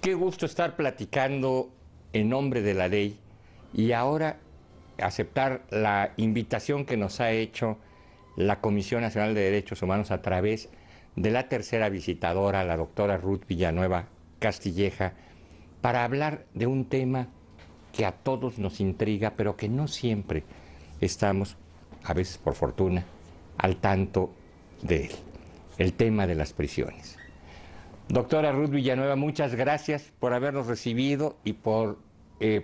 Qué gusto estar platicando en nombre de la ley y ahora aceptar la invitación que nos ha hecho la Comisión Nacional de Derechos Humanos a través de la tercera visitadora, la doctora Ruth Villanueva Castilleja, para hablar de un tema que a todos nos intriga, pero que no siempre estamos, a veces por fortuna, al tanto de él, el tema de las prisiones. Doctora Ruth Villanueva, muchas gracias por habernos recibido y por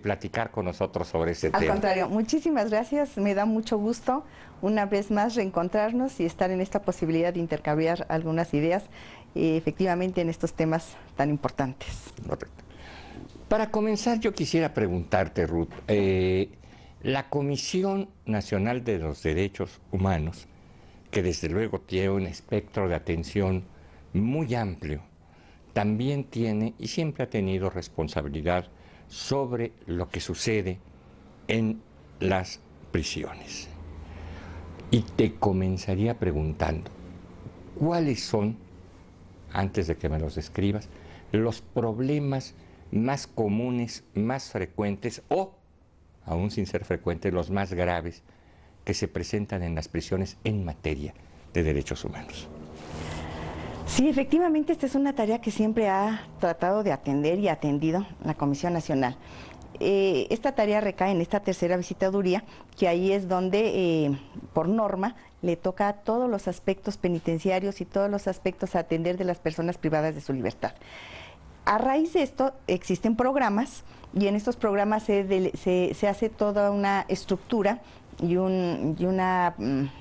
platicar con nosotros sobre este tema. Al contrario, muchísimas gracias, me da mucho gusto una vez más reencontrarnos y estar en esta posibilidad de intercambiar algunas ideas efectivamente en estos temas tan importantes. Correcto. Para comenzar, yo quisiera preguntarte, Ruth, la Comisión Nacional de los Derechos Humanos, que desde luego tiene un espectro de atención muy amplio, también tiene y siempre ha tenido responsabilidad sobre lo que sucede en las prisiones. Y te comenzaría preguntando, ¿cuáles son, antes de que me los describas, los problemas más comunes, más frecuentes o, aún sin ser frecuentes, los más graves que se presentan en las prisiones en materia de derechos humanos? Sí, efectivamente, esta es una tarea que siempre ha tratado de atender y atendido la Comisión Nacional. Esta tarea recae en esta tercera visitaduría, que ahí es donde, por norma, le toca a todos los aspectos penitenciarios y todos los aspectos a atender de las personas privadas de su libertad. A raíz de esto existen programas y en estos programas se hace toda una estructura y una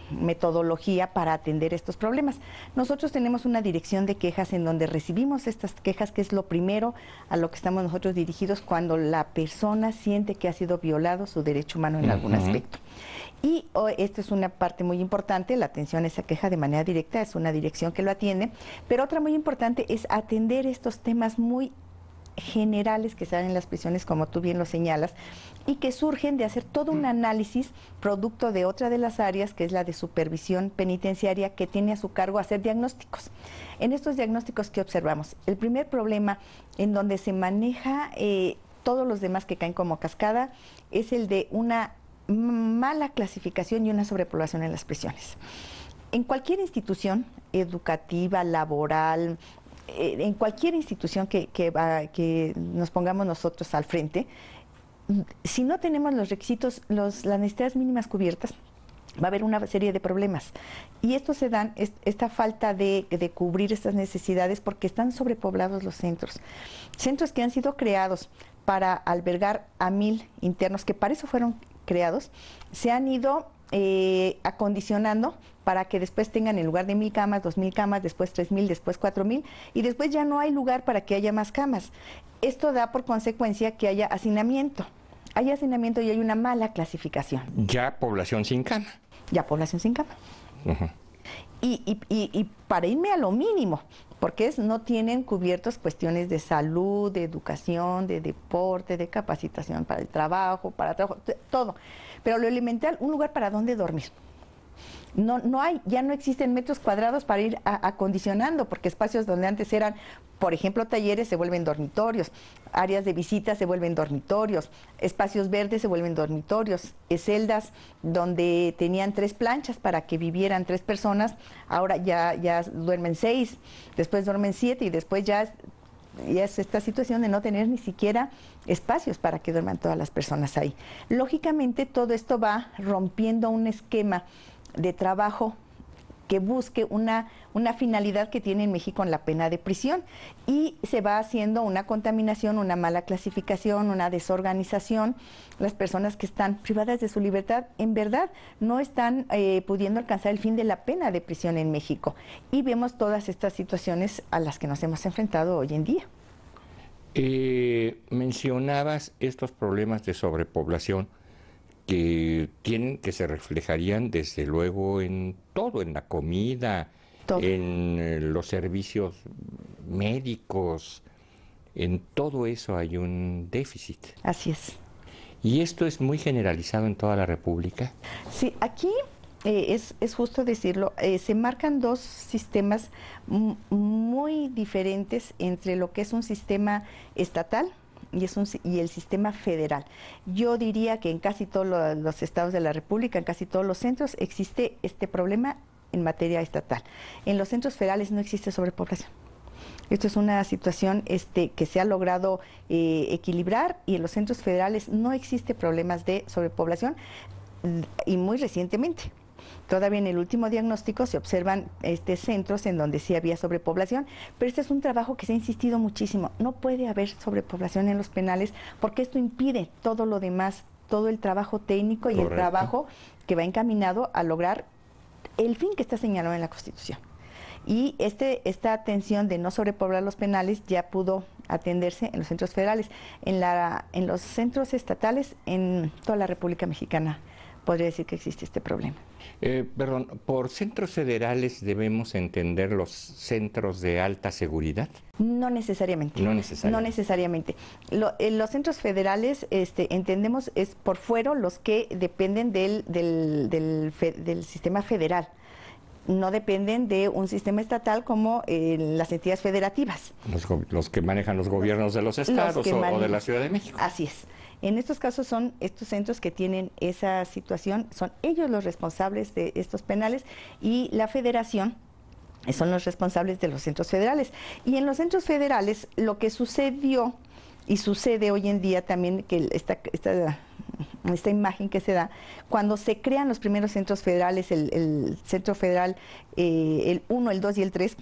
metodología para atender estos problemas. Nosotros tenemos una dirección de quejas en donde recibimos estas quejas, que es lo primero a lo que estamos nosotros dirigidos cuando la persona siente que ha sido violado su derecho humano en algún aspecto. Y esto es una parte muy importante, la atención a esa queja de manera directa, es una dirección que lo atiende, pero otra muy importante es atender estos temas muy generales que se dan en las prisiones, como tú bien lo señalas, y que surgen de hacer todo un análisis producto de otra de las áreas, que es la de supervisión penitenciaria, que tiene a su cargo hacer diagnósticos. En estos diagnósticos, ¿qué observamos? El primer problema en donde se maneja todos los demás que caen como cascada es el de una mala clasificación y una sobrepoblación en las prisiones. En cualquier institución educativa, laboral, en cualquier institución que nos pongamos nosotros al frente, si no tenemos los requisitos, las necesidades mínimas cubiertas, va a haber una serie de problemas. Y esto se dan, esta falta de cubrir estas necesidades, porque están sobrepoblados los centros. Centros que han sido creados para albergar a 1000 internos, que para eso fueron creados, se han ido acondicionando para que después tengan en lugar de 1000 camas, 2000 camas, después 3000, después 4000, y después ya no hay lugar para que haya más camas. Esto da por consecuencia que haya hacinamiento. Hay hacinamiento y hay una mala clasificación. Ya población sin cama. Ya población sin cama. Y para irme a lo mínimo, porque no tienen cubiertos cuestiones de salud, de educación, de deporte, de capacitación para el trabajo, todo. Pero lo elemental, un lugar para donde dormir. Ya no existen metros cuadrados para ir acondicionando, porque espacios donde antes eran, por ejemplo, talleres se vuelven dormitorios, áreas de visita se vuelven dormitorios, espacios verdes se vuelven dormitorios, celdas donde tenían 3 planchas para que vivieran 3 personas, ahora ya duermen 6, después duermen 7 y después ya es esta situación de no tener ni siquiera espacios para que duerman todas las personas ahí. Lógicamente todo esto va rompiendo un esquema de trabajo que busque una finalidad que tiene en México en la pena de prisión, y se va haciendo una contaminación, una mala clasificación, una desorganización. Las personas que están privadas de su libertad en verdad no están pudiendo alcanzar el fin de la pena de prisión en México, y vemos todas estas situaciones a las que nos hemos enfrentado hoy en día. Mencionabas estos problemas de sobrepoblación que se reflejarían desde luego en todo, en la comida, en los servicios médicos, en todo eso hay un déficit. Así es. ¿Y esto es muy generalizado en toda la República? Sí, aquí es justo decirlo, se marcan dos sistemas muy diferentes entre lo que es un sistema estatal y el sistema federal. Yo diría que en casi todos los estados de la República, en casi todos los centros, existe este problema en materia estatal. En los centros federales no existe sobrepoblación. Esto es una situación que se ha logrado equilibrar, y en los centros federales no existe problemas de sobrepoblación, y muy recientemente. Todavía en el último diagnóstico se observan centros en donde sí había sobrepoblación, pero este es un trabajo que se ha insistido muchísimo. No puede haber sobrepoblación en los penales porque esto impide todo lo demás, todo el trabajo técnico y Correcto. El trabajo que va encaminado a lograr el fin que está señalado en la Constitución. Y esta atención de no sobrepoblar los penales ya pudo atenderse en los centros federales. En los centros estatales, en toda la República Mexicana, podría decir que existe este problema. Perdón, ¿por centros federales debemos entender los centros de alta seguridad? No necesariamente. No necesariamente. No necesariamente. Los centros federales, entendemos, es por fuero los que dependen del sistema federal. No dependen de un sistema estatal como las entidades federativas. Los que manejan los gobiernos de los estados o de la Ciudad de México. Así es. En estos casos son estos centros que tienen esa situación, son ellos los responsables de estos penales, y la federación son los responsables de los centros federales. Y en los centros federales lo que sucedió y sucede hoy en día también, que esta imagen que se da, cuando se crean los primeros centros federales, el Centro Federal, el 1, el 2 y el 3,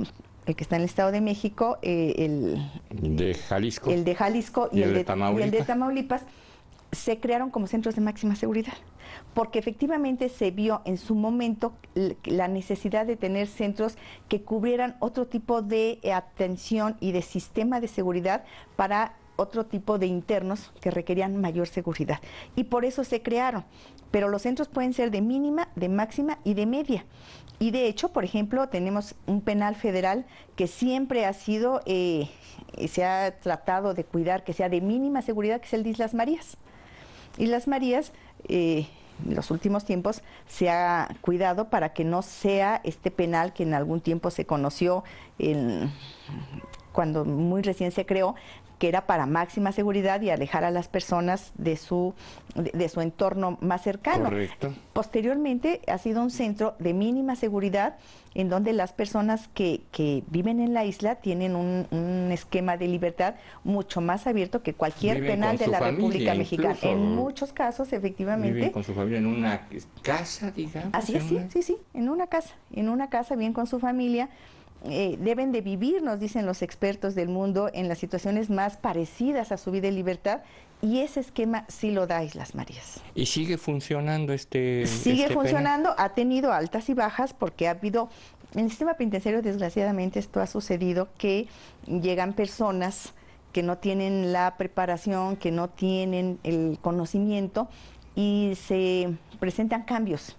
el que está en el Estado de México, el de Jalisco, y el de Tamaulipas, se crearon como centros de máxima seguridad, porque efectivamente se vio en su momento la necesidad de tener centros que cubrieran otro tipo de atención y de sistema de seguridad para otro tipo de internos que requerían mayor seguridad, y por eso se crearon. Pero los centros pueden ser de mínima, de máxima y de media. Y de hecho, por ejemplo, tenemos un penal federal que siempre ha sido, se ha tratado de cuidar que sea de mínima seguridad, que es el de Islas Marías. Islas Marías, en los últimos tiempos se ha cuidado para que no sea este penal que en algún tiempo se conoció, cuando muy recién se creó, que era para máxima seguridad y alejar a las personas de su entorno más cercano. Correcto. Posteriormente ha sido un centro de mínima seguridad, en donde las personas que viven en la isla tienen un esquema de libertad mucho más abierto que cualquier penal de la República Mexicana. En muchos casos, efectivamente. Viven con su familia en una casa, digamos. Así es, sí, en una casa, bien con su familia. Deben de vivir, nos dicen los expertos del mundo, en las situaciones más parecidas a su vida en libertad, y ese esquema sí lo da Islas Marías. ¿Y sigue funcionando Sigue funcionando, penal? Ha tenido altas y bajas, porque ha habido, en el sistema penitenciario, desgraciadamente esto ha sucedido, que llegan personas que no tienen la preparación, que no tienen el conocimiento, y se presentan cambios.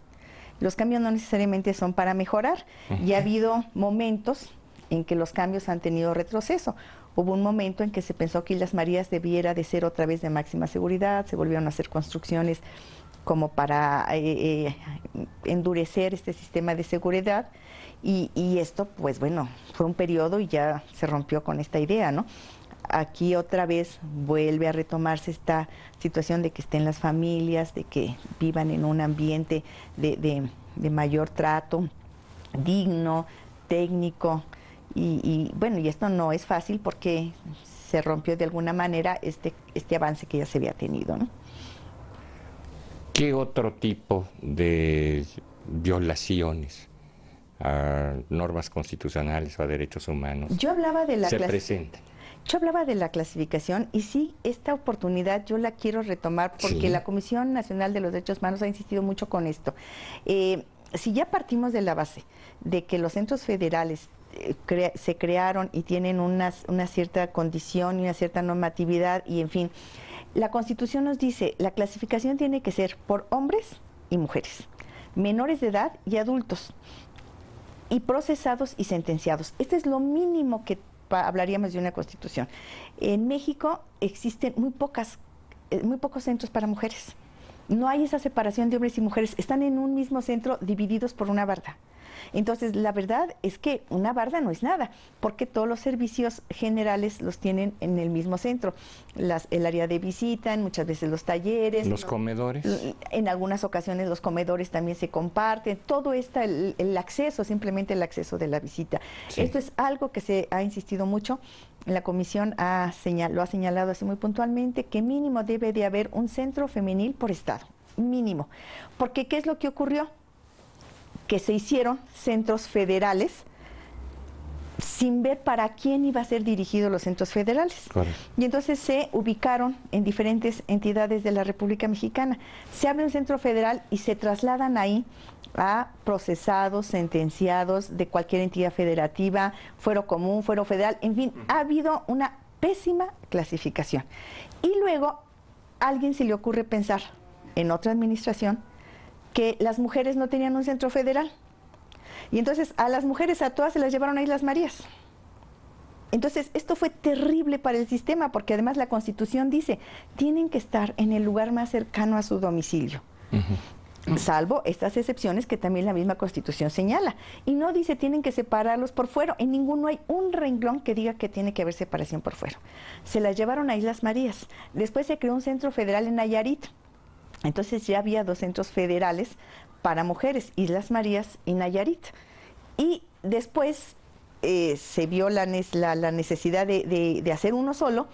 Los cambios no necesariamente son para mejorar, y ha habido momentos en que los cambios han tenido retroceso. Hubo un momento en que se pensó que Islas Marías debiera de ser otra vez de máxima seguridad, se volvieron a hacer construcciones como para endurecer este sistema de seguridad, y esto, pues bueno, fue un periodo y ya se rompió con esta idea, ¿no? Aquí otra vez vuelve a retomarse esta situación de que estén las familias, de que vivan en un ambiente de mayor trato, digno, técnico, y bueno, y esto no es fácil porque se rompió de alguna manera este avance que ya se había tenido, ¿no? ¿Qué otro tipo de violaciones a normas constitucionales o a derechos humanos se presentan? Yo hablaba de la clasificación, y sí, esta oportunidad yo la quiero retomar porque la Comisión Nacional de los Derechos Humanos ha insistido mucho con esto. Si ya partimos de la base de que los centros federales se crearon y tienen una cierta condición y una cierta normatividad, y en fin, la Constitución nos dice, la clasificación tiene que ser por hombres y mujeres, menores de edad y adultos, y procesados y sentenciados. Este es lo mínimo que hablaríamos de una Constitución. En México existen muy pocos centros para mujeres. No hay esa separación de hombres y mujeres, están en un mismo centro divididos por una barda. Entonces, la verdad es que una barda no es nada, porque todos los servicios generales los tienen en el mismo centro. El área de visita, muchas veces los talleres. Los comedores. En algunas ocasiones los comedores también se comparten. Todo está el acceso, simplemente el acceso de la visita. Sí. Esto es algo que se ha insistido mucho. La comisión lo ha señalado así muy puntualmente, que mínimo debe de haber un centro femenil por estado. Mínimo. Porque, ¿qué es lo que ocurrió? Que se hicieron centros federales sin ver para quién iba a ser dirigidos los centros federales. Correcto. Y entonces se ubicaron en diferentes entidades de la República Mexicana. Se abre un centro federal y se trasladan ahí a procesados, sentenciados de cualquier entidad federativa, fuero común, fuero federal, en fin, ha habido una pésima clasificación. Y luego a alguien se le ocurre pensar en otra administración que las mujeres no tenían un centro federal. Y entonces a las mujeres a todas se las llevaron a Islas Marías. Entonces esto fue terrible para el sistema, porque además la Constitución dice, tienen que estar en el lugar más cercano a su domicilio. Salvo estas excepciones que también la misma Constitución señala. Y no dice tienen que separarlos por fuero. En ninguno hay un renglón que diga que tiene que haber separación por fuero. Se las llevaron a Islas Marías. Después se creó un centro federal en Nayarit. Entonces ya había 2 centros federales para mujeres, Islas Marías y Nayarit. Y después se vio la necesidad de hacer uno solo.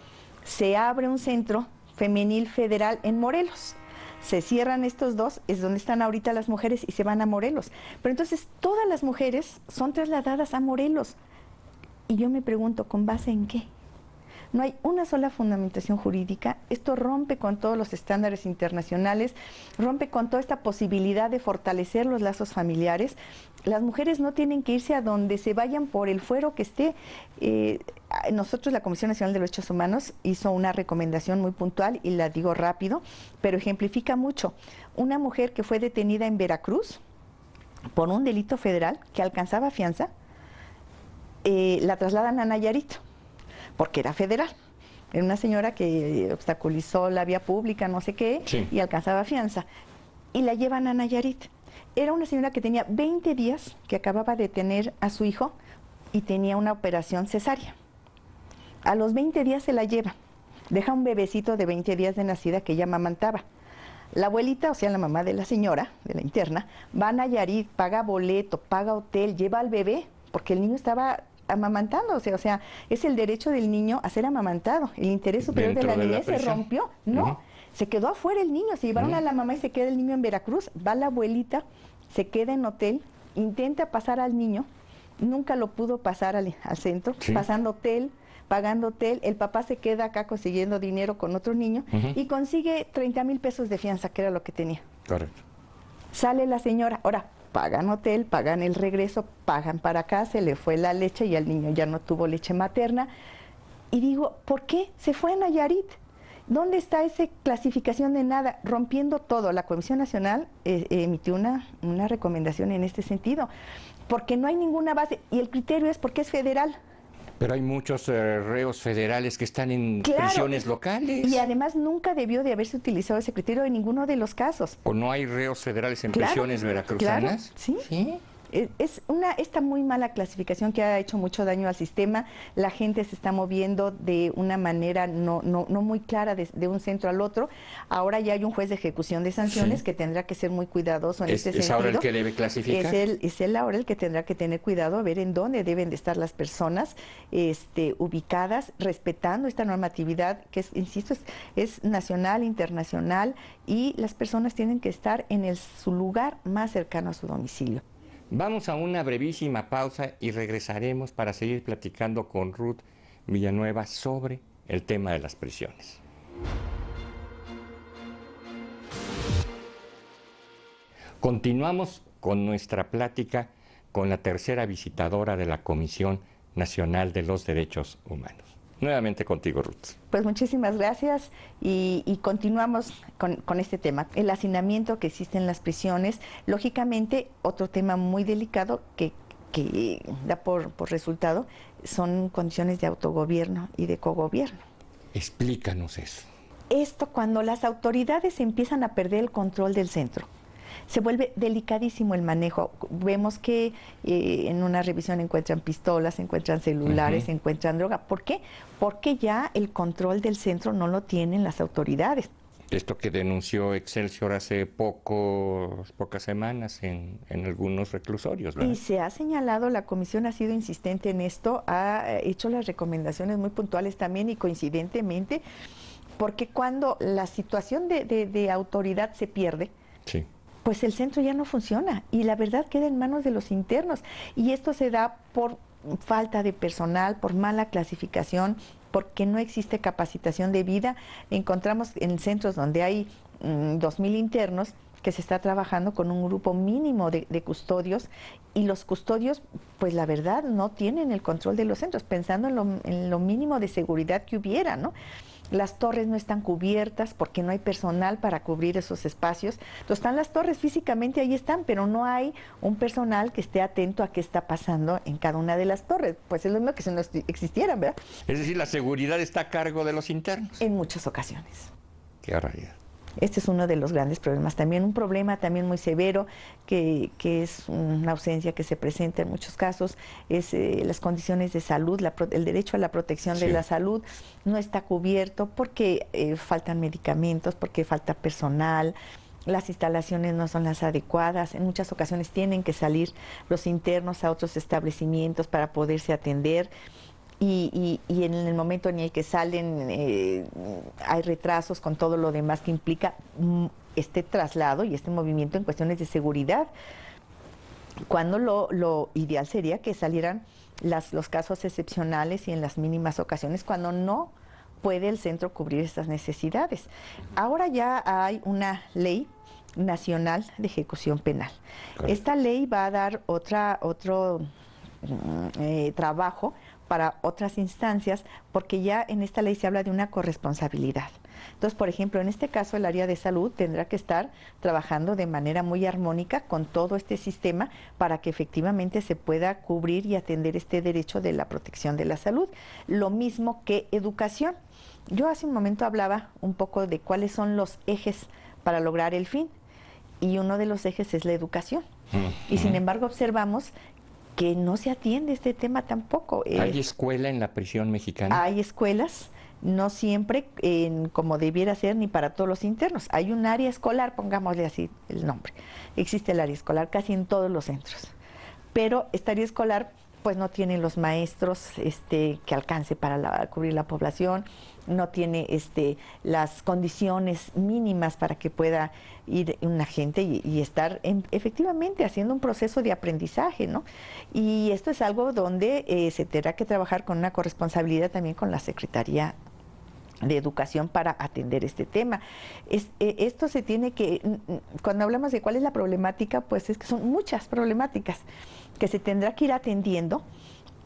Se abre un centro femenil federal en Morelos. Se cierran estos 2, es donde están ahorita las mujeres, y se van a Morelos. Pero entonces todas las mujeres son trasladadas a Morelos. Y yo me pregunto, ¿con base en qué? No hay una sola fundamentación jurídica. Esto rompe con todos los estándares internacionales, rompe con toda esta posibilidad de fortalecer los lazos familiares. Las mujeres no tienen que irse a donde se vayan por el fuero que esté. Nosotros, la Comisión Nacional de Derechos Humanos, hizo una recomendación muy puntual, y la digo rápido, pero ejemplifica mucho. Una mujer que fue detenida en Veracruz por un delito federal que alcanzaba fianza, la trasladan a Nayarit, porque era federal. Era una señora que obstaculizó la vía pública, no sé qué, sí, y alcanzaba fianza. Y la llevan a Nayarit. Era una señora que tenía 20 días que acababa de tener a su hijo y tenía una operación cesárea. A los 20 días se la lleva. Deja un bebecito de 20 días de nacida que ella amamantaba. La abuelita, o sea, la mamá de la señora, de la interna, va a Nayarit, paga boleto, paga hotel, lleva al bebé, porque el niño estaba amamantándose. O sea, es el derecho del niño a ser amamantado. El interés superior de la niñez se rompió. No, se quedó afuera el niño. Se llevaron a la mamá y se queda el niño en Veracruz. Va la abuelita, se queda en hotel, intenta pasar al niño, nunca lo pudo pasar al centro, sí, pasando hotel, pagando hotel. El papá se queda acá consiguiendo dinero con otro niño y consigue 30,000 pesos de fianza, que era lo que tenía. Correcto. Sale la señora, ahora pagan hotel, pagan el regreso, pagan para acá, se le fue la leche y al niño ya no tuvo leche materna. Y digo, ¿por qué se fue a Nayarit? ¿Dónde está esa clasificación de nada? Rompiendo todo. La Comisión Nacional emitió una recomendación en este sentido, porque no hay ninguna base, y el criterio es porque es federal. Pero hay muchos reos federales que están en prisiones locales. Y además nunca debió de haberse utilizado ese criterio en ninguno de los casos. ¿O no hay reos federales en prisiones veracruzanas? Claro, sí. ¿Sí? Es esta muy mala clasificación que ha hecho mucho daño al sistema. La gente se está moviendo de una manera no muy clara de un centro al otro. Ahora ya hay un juez de ejecución de sanciones, sí, que tendrá que ser muy cuidadoso en este sentido. ¿Es ahora el que debe clasificar? Es él ahora el que tendrá que tener cuidado a ver en dónde deben de estar las personas ubicadas, respetando esta normatividad que, insisto, es nacional, internacional, y las personas tienen que estar en su lugar más cercano a su domicilio. Vamos a una brevísima pausa y regresaremos para seguir platicando con Ruth Villanueva sobre el tema de las prisiones. Continuamos con nuestra plática con la tercera visitadora de la Comisión Nacional de los Derechos Humanos. Nuevamente contigo, Ruth. Pues muchísimas gracias y continuamos con este tema. El hacinamiento que existe en las prisiones, lógicamente otro tema muy delicado que da por resultado son condiciones de autogobierno y de cogobierno. Explícanos eso. Esto cuando las autoridades empiezan a perder el control del centro. Se vuelve delicadísimo el manejo. Vemos que en una revisión encuentran pistolas, encuentran celulares, encuentran droga. ¿Por qué? Porque ya el control del centro no lo tienen las autoridades. Esto que denunció Excelsior hace pocas semanas en algunos reclusorios, ¿verdad? Y se ha señalado, la comisión ha sido insistente en esto, ha hecho las recomendaciones muy puntuales también y coincidentemente, porque cuando la situación de autoridad se pierde, sí, pues el centro ya no funciona y la verdad queda en manos de los internos. Y esto se da por falta de personal, por mala clasificación, porque no existe capacitación debida. Encontramos en centros donde hay 2,000 internos que se está trabajando con un grupo mínimo de custodios y los custodios, pues la verdad, no tienen el control de los centros, pensando en lo mínimo de seguridad que hubiera, ¿no? Las torres no están cubiertas porque no hay personal para cubrir esos espacios. Entonces están las torres físicamente, ahí están, pero no hay un personal que esté atento a qué está pasando en cada una de las torres. Pues es lo mismo que si no existieran, ¿verdad? Es decir, la seguridad está a cargo de los internos. En muchas ocasiones. Qué barbaridad. Este es uno de los grandes problemas. También un problema también muy severo, que es una ausencia que se presenta en muchos casos, es las condiciones de salud, el derecho a la protección de la salud no está cubierto porque faltan medicamentos, porque falta personal, las instalaciones no son las adecuadas, en muchas ocasiones tienen que salir los internos a otros establecimientos para poderse atender. Y en el momento en el que salen hay retrasos con todo lo demás que implica este traslado y este movimiento en cuestiones de seguridad, cuando lo ideal sería que salieran los casos excepcionales y en las mínimas ocasiones cuando no puede el centro cubrir estas necesidades. Ahora ya hay una ley nacional de ejecución penal. Correcto. Esta ley va a dar otro trabajo para otras instancias, porque ya en esta ley se habla de una corresponsabilidad. Entonces, por ejemplo, en este caso el área de salud tendrá que estar trabajando de manera muy armónica con todo este sistema para que efectivamente se pueda cubrir y atender este derecho de la protección de la salud. Lo mismo que educación. Yo hace un momento hablaba un poco de cuáles son los ejes para lograr el fin, y uno de los ejes es la educación. Y sin embargo observamos que no se atiende este tema tampoco. ¿Hay escuela en la prisión mexicana? Hay escuelas, no siempre como debiera ser ni para todos los internos. Hay un área escolar, pongámosle así el nombre. Existe el área escolar casi en todos los centros. Pero esta área escolar pues no tiene los maestros que alcance para cubrir la población, no tiene las condiciones mínimas para que pueda ir una gente y estar efectivamente haciendo un proceso de aprendizaje, ¿no? Y esto es algo donde se tendrá que trabajar con una corresponsabilidad también con la Secretaría de Educación para atender este tema. Esto se tiene que, cuando hablamos de cuál es la problemática, pues es que son muchas problemáticas que se tendrá que ir atendiendo,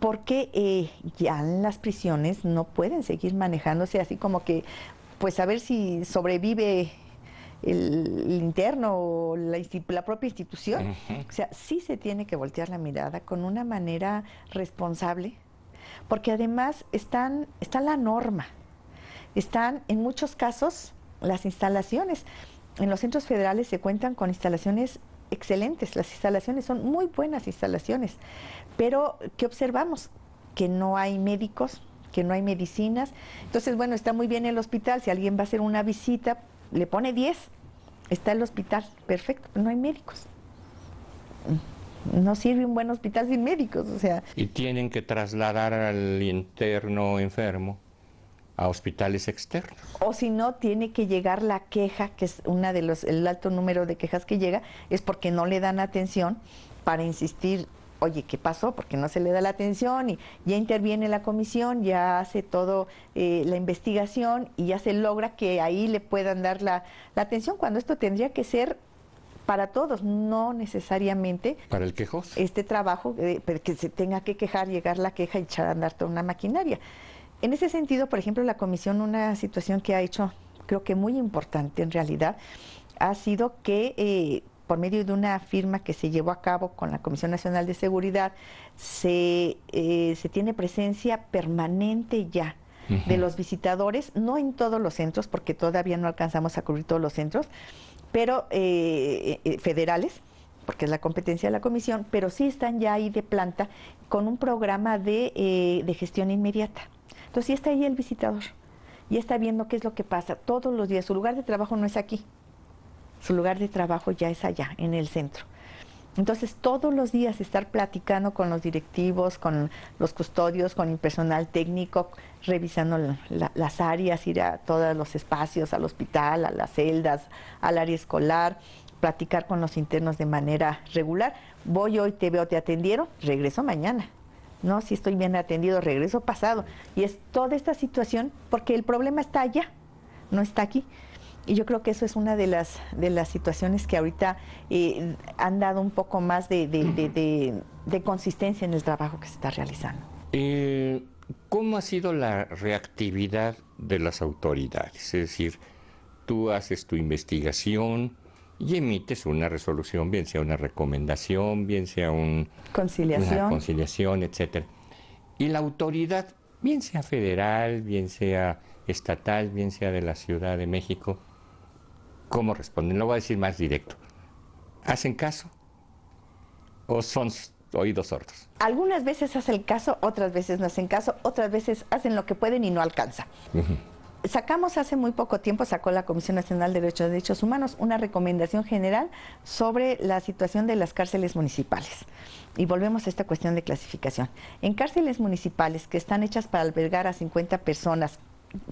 porque ya en las prisiones no pueden seguir manejándose así como que, pues a ver si sobrevive el interno o la propia institución. O sea, sí se tiene que voltear la mirada con una manera responsable, porque además está la norma. Están en muchos casos las instalaciones. En los centros federales se cuentan con instalaciones excelentes, las instalaciones son muy buenas instalaciones, pero ¿qué observamos? Que no hay médicos, que no hay medicinas. Entonces, bueno, está muy bien el hospital, si alguien va a hacer una visita, le pone 10, está el hospital, perfecto, no hay médicos. No sirve un buen hospital sin médicos, o sea. Y tienen que trasladar al interno enfermo a hospitales externos. O si no, tiene que llegar la queja, que es el alto número de quejas que llega, es porque no le dan atención, para insistir, oye, ¿qué pasó? Porque no se le da la atención, y ya interviene la comisión, ya hace todo la investigación y ya se logra que ahí le puedan dar la atención, cuando esto tendría que ser para todos, no necesariamente para el quejoso. Este trabajo, que se tenga que quejar, llegar la queja y echar a andar toda una maquinaria. En ese sentido, por ejemplo, la comisión, una situación que ha hecho, creo que muy importante en realidad, ha sido que por medio de una firma que se llevó a cabo con la Comisión Nacional de Seguridad, se tiene presencia permanente ya de los visitadores, no en todos los centros, porque todavía no alcanzamos a cubrir todos los centros, pero federales, porque es la competencia de la comisión, pero sí están ya ahí de planta con un programa de gestión inmediata. Entonces sí está ahí el visitador, y está viendo qué es lo que pasa todos los días. Su lugar de trabajo no es aquí, su lugar de trabajo ya es allá, en el centro. Entonces, todos los días estar platicando con los directivos, con los custodios, con el personal técnico, revisando las áreas, ir a todos los espacios, al hospital, a las celdas, al área escolar, platicar con los internos de manera regular. Voy hoy, te veo, te atendieron, regreso mañana. No, si estoy bien atendido, regreso pasado. Y es toda esta situación, porque el problema está allá, no está aquí. Y yo creo que eso es una de las situaciones que ahorita han dado un poco más de consistencia en el trabajo que se está realizando. ¿Cómo ha sido la reactividad de las autoridades? Es decir, tú haces tu investigación y emites una resolución, bien sea una recomendación, bien sea una conciliación, etcétera. Y la autoridad, bien sea federal, bien sea estatal, bien sea de la Ciudad de México, ¿cómo responden? Lo voy a decir más directo. ¿Hacen caso o son oídos sordos? Algunas veces hacen caso, otras veces no hacen caso, otras veces hacen lo que pueden y no alcanza. Sacamos hace muy poco tiempo, sacó la Comisión Nacional de Derechos Humanos una recomendación general sobre la situación de las cárceles municipales. Y volvemos a esta cuestión de clasificación. En cárceles municipales que están hechas para albergar a 50 personas,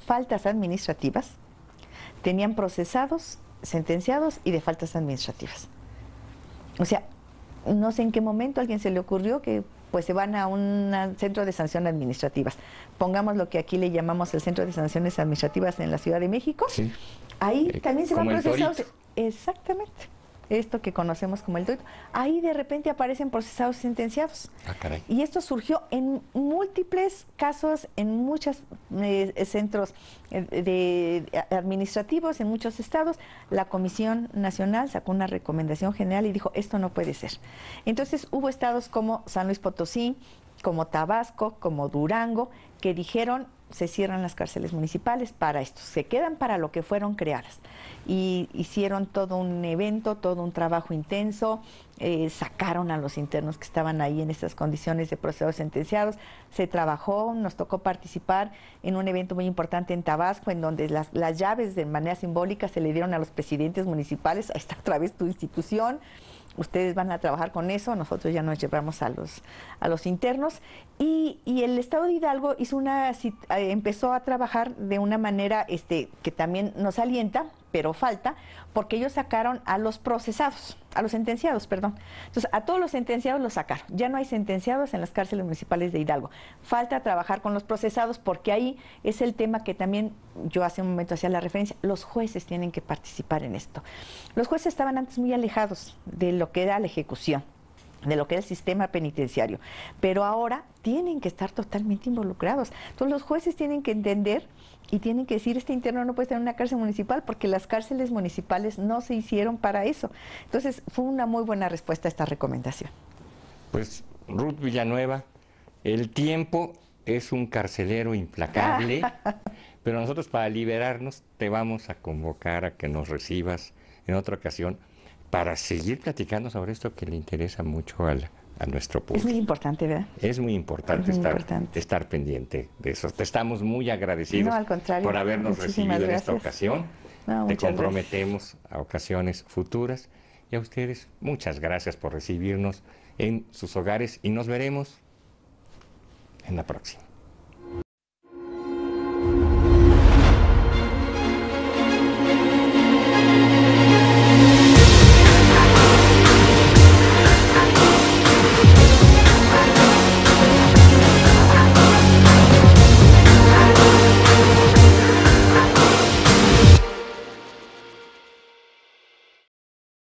faltas administrativas, tenían procesados, sentenciados y de faltas administrativas. O sea, no sé en qué momento a alguien se le ocurrió que pues se van a un centro de sanciones administrativas. Pongamos lo que aquí le llamamos el Centro de Sanciones Administrativas en la Ciudad de México. Sí. Ahí también se van procesados. Exactamente. Esto que conocemos como el Torito. Ahí de repente aparecen procesados y sentenciados. Ah, caray. Y esto surgió en múltiples casos, en muchos centros administrativos, en muchos estados. La Comisión Nacional sacó una recomendación general y dijo, esto no puede ser. Entonces hubo estados como San Luis Potosí, como Tabasco, como Durango, que dijeron, se cierran las cárceles municipales para esto, se quedan para lo que fueron creadas. Y hicieron todo un evento, todo un trabajo intenso, sacaron a los internos que estaban ahí en estas condiciones de procesos sentenciados, se trabajó, nos tocó participar en un evento muy importante en Tabasco, en donde las llaves de manera simbólica se le dieron a los presidentes municipales, ahí está otra vez tu institución. Ustedes van a trabajar con eso, nosotros ya nos llevamos a los internos. Y el Estado de Hidalgo empezó a trabajar de una manera que también nos alienta, pero falta, porque ellos sacaron a los procesados, a los sentenciados, perdón. Entonces, a todos los sentenciados los sacaron. Ya no hay sentenciados en las cárceles municipales de Hidalgo. Falta trabajar con los procesados, porque ahí es el tema que también yo hace un momento hacía la referencia, los jueces tienen que participar en esto. Los jueces estaban antes muy alejados de lo que era la ejecución, de lo que era el sistema penitenciario, pero ahora tienen que estar totalmente involucrados. Entonces los jueces tienen que entender y tienen que decir, este interno no puede estar en una cárcel municipal porque las cárceles municipales no se hicieron para eso. Entonces fue una muy buena respuesta a esta recomendación. Pues Ruth Villanueva, el tiempo es un carcelero implacable, pero nosotros para liberarnos te vamos a convocar a que nos recibas en otra ocasión para seguir platicando sobre esto que le interesa mucho a nuestro público. Es muy importante, ¿verdad? Es muy importante, estar pendiente de eso. Te estamos muy agradecidos por habernos recibido en esta ocasión. Te comprometemos a ocasiones futuras. Y a ustedes, muchas gracias por recibirnos en sus hogares y nos veremos en la próxima.